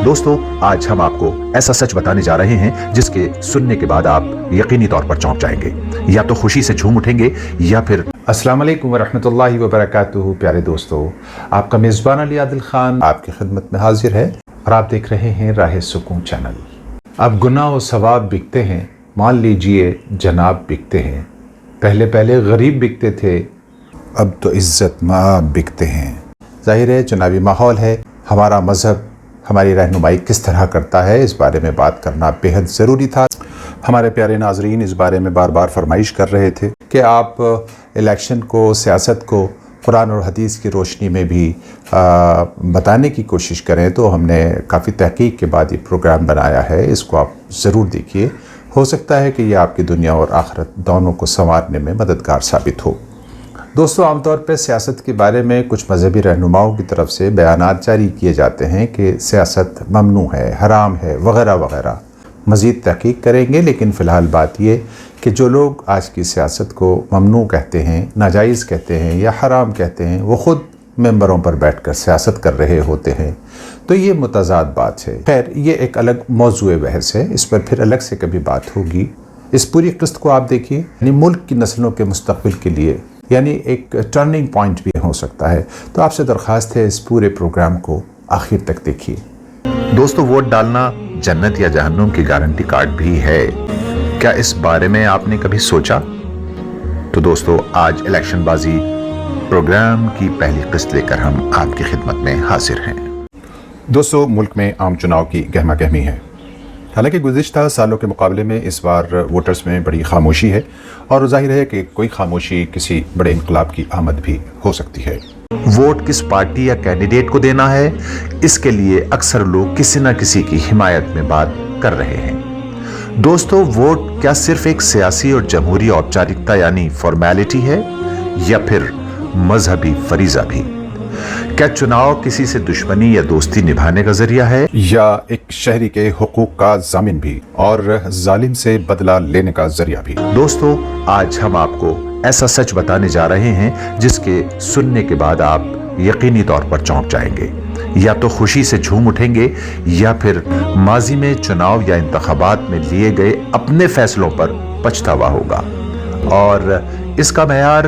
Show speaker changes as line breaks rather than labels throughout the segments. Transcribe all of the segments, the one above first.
दोस्तों, आज हम आपको ऐसा सच बताने जा रहे हैं जिसके सुनने के बाद आप यकीनी तौर पर चौंक जाएंगे, या तो खुशी से झूम उठेंगे या फिर।
अस्सलाम वालेकुम वरहमतुल्लाहि वबरकातुहू। प्यारे दोस्तों, आपका मेज़बान अली आदिल खान आपकी खिदमत में हाजिर है और आप देख रहे हैं राह सुकून चैनल। अब गुनाह और सवाब बिकते हैं, मान लीजिए जनाब बिकते हैं। पहले पहले गरीब बिकते थे, अब तो इज़्ज़त माब बिकते हैं। ज़ाहिर है चुनावी माहौल है, हमारा मज़हब हमारी रहनुमाई किस तरह करता है इस बारे में बात करना बेहद ज़रूरी था। हमारे प्यारे नाजरीन इस बारे में बार बार फरमाइश कर रहे थे कि आप इलेक्शन को, सियासत को कुरान और हदीस की रोशनी में भी बताने की कोशिश करें, तो हमने काफ़ी तहकीक के बाद ये प्रोग्राम बनाया है। इसको आप ज़रूर देखिए, हो सकता है कि ये आपकी दुनिया और आखिरत दोनों को संवारने में मददगार साबित हो। दोस्तों, आमतौर पर सियासत के बारे में कुछ मजहबी रहनुमाओं की तरफ से बयानात जारी किए जाते हैं कि सियासत ममनू है, हराम है, वगैरह वगैरह। मज़ीद तहकीक करेंगे, लेकिन फ़िलहाल बात ये कि जो लोग आज की सियासत को ममनू कहते हैं, नाजायज़ कहते हैं या हराम कहते हैं, वो ख़ुद मेंबरों पर बैठकर सियासत कर रहे होते हैं, तो ये मुतज़ाद बात है। खैर, ये एक अलग मौज़ूए बहस है, इस पर फिर अलग से कभी बात होगी। इस पूरी क़िस्त को आप देखिए, यानी मुल्क की नस्लों के मुस्तक़बिल के लिए यानी एक टर्निंग पॉइंट भी हो सकता है। तो आपसे दरख्वास्त है इस पूरे प्रोग्राम को आखिर तक देखिए।
दोस्तों, वोट डालना जन्नत या जहन्नुम की गारंटी कार्ड भी है। क्या इस बारे में आपने कभी सोचा? तो दोस्तों, आज इलेक्शन बाजी प्रोग्राम की पहली किस्त लेकर हम आपकी खिदमत में हाजिर हैं।
दोस्तों, मुल्क में आम चुनाव की गहमा गहमी है। हालांकि गुज़िश्ता सालों के मुकाबले में इस बार वोटर्स में बड़ी खामोशी है, और जाहिर है कि कोई खामोशी किसी बड़े इनकलाब की आमद भी हो सकती है।
वोट किस पार्टी या कैंडिडेट को देना है, इसके लिए अक्सर लोग किसी न किसी की हिमायत में बात कर रहे हैं। दोस्तों, वोट क्या सिर्फ एक सियासी और जमहूरी औपचारिकता यानी फॉर्मेलिटी है, या फिर मजहबी फरीजा भी? क्या चुनाव किसी से दुश्मनी या दोस्ती निभाने का जरिया है,
या एक शहरी के हुकूक का जामिन भी और जालिम से बदला लेने का जरिया भी?
दोस्तों, आज हम आपको ऐसा सच बताने जा रहे हैं जिसके सुनने के बाद आप यकीनी तौर पर चौंक जाएंगे, या तो खुशी से झूम उठेंगे या फिर माजी में चुनाव या इंतखाबात में लिए गए अपने फैसलों पर पछतावा होगा। और इसका मयार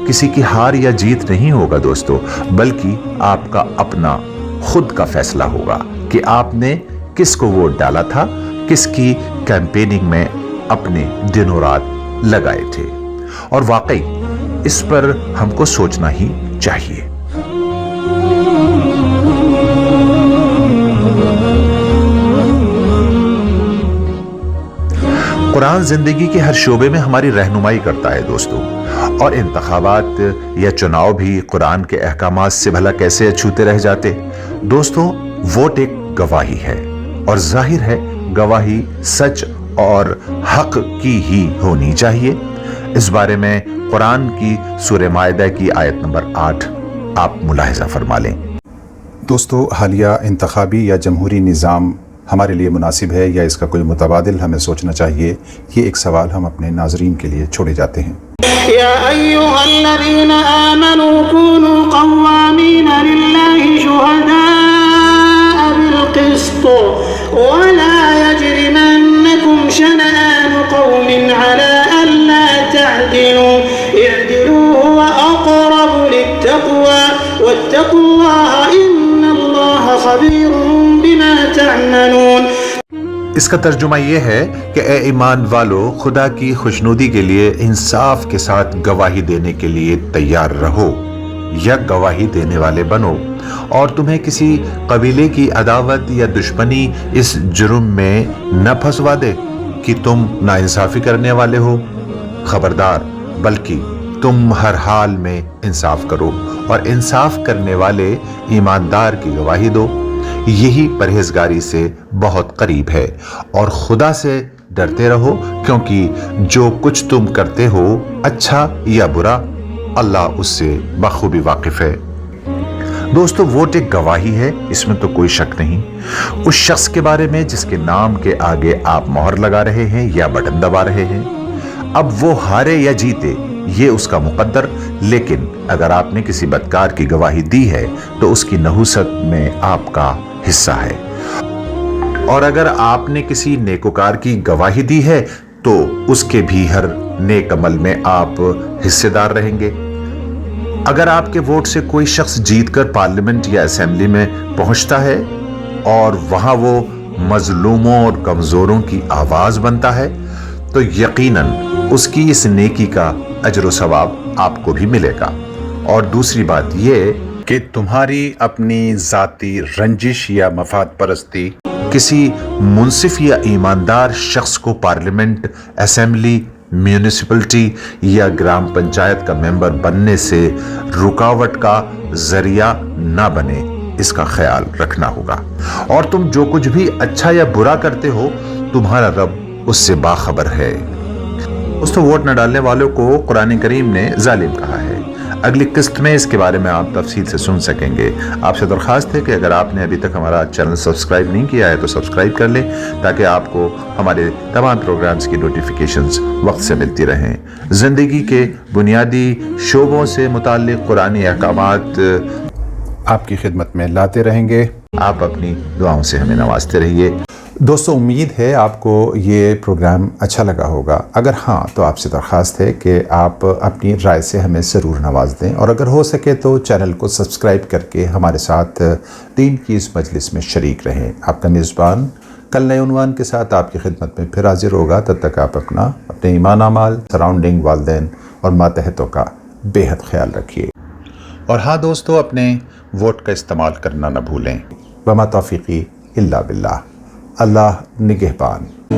किसी की हार या जीत नहीं होगा दोस्तों, बल्कि आपका अपना खुद का फैसला होगा कि आपने किसको वोट डाला था, किसकी कैंपेनिंग में अपने दिनों रात लगाए थे। और वाकई इस पर हमको सोचना ही चाहिए। कुरान जिंदगी के हर शोबे में हमारी रहनुमाई करता है दोस्तों, और इंतखाबात या चुनाव भी कुरान के अहकामात से भला कैसे अछूते रह जाते। दोस्तों, वोट एक गवाही है, और जाहिर है गवाही सच और हक की ही होनी चाहिए। इस बारे में कुरान की सूरह माइदा की आयत नंबर 8 आप मुलाहिजा फरमा लें।
दोस्तों, हालिया इंतखाबी या जमहूरी निज़ाम हमारे लिए मुनासिब है या इसका कोई मुतबादिल हमें सोचना चाहिए? ये एक सवाल हम अपने नाजरीन के लिए छोड़े जाते हैं।
या अय्युहल्लज़ीना आमनू कूनू क़व्वामीन लिल्लाहि शुहदाअ बिल-क़िस्त वला यजरिमन्नकुम शनआनु क़ौमिन अला अल्ला तअदिलू इअदिलू हुवा अक़रबु लित्तक़वा वत्तक़ुल्लाह इन्नल्लाह ख़बीरुम बिमा तअमलून।
इसका तर्जुमा यह है कि ए ईमान वालों, खुदा की खुशनुदी के लिए इंसाफ के साथ गवाही देने के लिए तैयार रहो या गवाही देने वाले बनो, और तुम्हें किसी कबीले की अदावत या दुश्मनी इस जुर्म में न फंसवा दे कि तुम नाइंसाफी करने वाले हो। खबरदार, बल्कि तुम हर हाल में इंसाफ करो, और इंसाफ करने वाले ईमानदार की गवाही दो। यही परहेजगारी से बहुत करीब है, और खुदा से डरते रहो, क्योंकि जो कुछ तुम करते हो, अच्छा या बुरा, अल्लाह उससे बखूबी वाकिफ है। दोस्तों, वोट एक गवाही है, इसमें तो कोई शक नहीं। उस शख्स के बारे में जिसके नाम के आगे आप मोहर लगा रहे हैं या बटन दबा रहे हैं। अब वो हारे या जीते, ये उसका मुकद्दर, लेकिन अगर आपने किसी बदकार की गवाही दी है तो उसकी नहुसत में आपका हिस्सा है। اور اگر آپ نے کسی نیکوکار کی گواہی دی ہے تو اس کے بھی ہر نیک عمل میں آپ حصے دار رہیں گے۔ اگر آپ کے ووٹ سے کوئی شخص جیت کر پارلیمنٹ یا اسمبلی میں پہنچتا ہے اور وہاں وہ مظلوموں اور کمزوروں کی آواز بنتا ہے تو یقیناً اس کی اس نیکی کا اجر و ثواب آپ کو بھی ملے گا۔ اور دوسری بات یہ کہ تمہاری اپنی ذاتی رنجش یا مفاد پرستی کسی منصف یا ایماندار شخص کو پارلیمنٹ، اسمبلی، میونسپلٹی یا گرام پنچایت کا ممبر بننے سے رکاوٹ کا ذریعہ نہ بنے، اس کا خیال رکھنا ہوگا۔ اور تم جو کچھ بھی اچھا یا برا کرتے ہو تمہارا رب اس سے باخبر ہے۔ دوستو، ووٹ نہ ڈالنے والوں کو قرآن کریم نے ظالم کہا ہے۔ اگلی قسط میں اس کے بارے میں آپ تفصیل سے سن سکیں گے۔ آپ سے درخواست ہے کہ اگر آپ نے ابھی تک ہمارا چینل سبسکرائب نہیں کیا ہے تو سبسکرائب کر لیں تاکہ آپ کو ہمارے تمام پروگرامز کی نوٹیفیکیشنز وقت سے ملتی رہیں۔ زندگی کے بنیادی شعبوں سے متعلق قرآنی احکامات
آپ کی خدمت میں لاتے رہیں گے۔
آپ اپنی دعاؤں سے ہمیں نوازتے رہیے۔
دوستو، امید ہے آپ کو یہ پروگرام اچھا لگا ہوگا۔ اگر ہاں تو آپ سے درخواست ہے کہ آپ اپنی رائے سے ہمیں ضرور نواز دیں، اور اگر ہو سکے تو چینل کو سبسکرائب کر کے ہمارے ساتھ دین کی اس مجلس میں شریک رہیں۔ آپ کا میزبان کل نئے عنوان کے ساتھ آپ کی خدمت میں پھر حاضر ہوگا۔ تب تک آپ اپنے ایمان اعمال، سراؤنڈنگ، والدین اور ماتحتوں کا بے حد خیال رکھیے۔
اور ہاں دوستو، اپنے ووٹ کا استعمال کرنا نہ بھولیں۔
وما توفیقی الا باللہ۔ اللہ نگہبان۔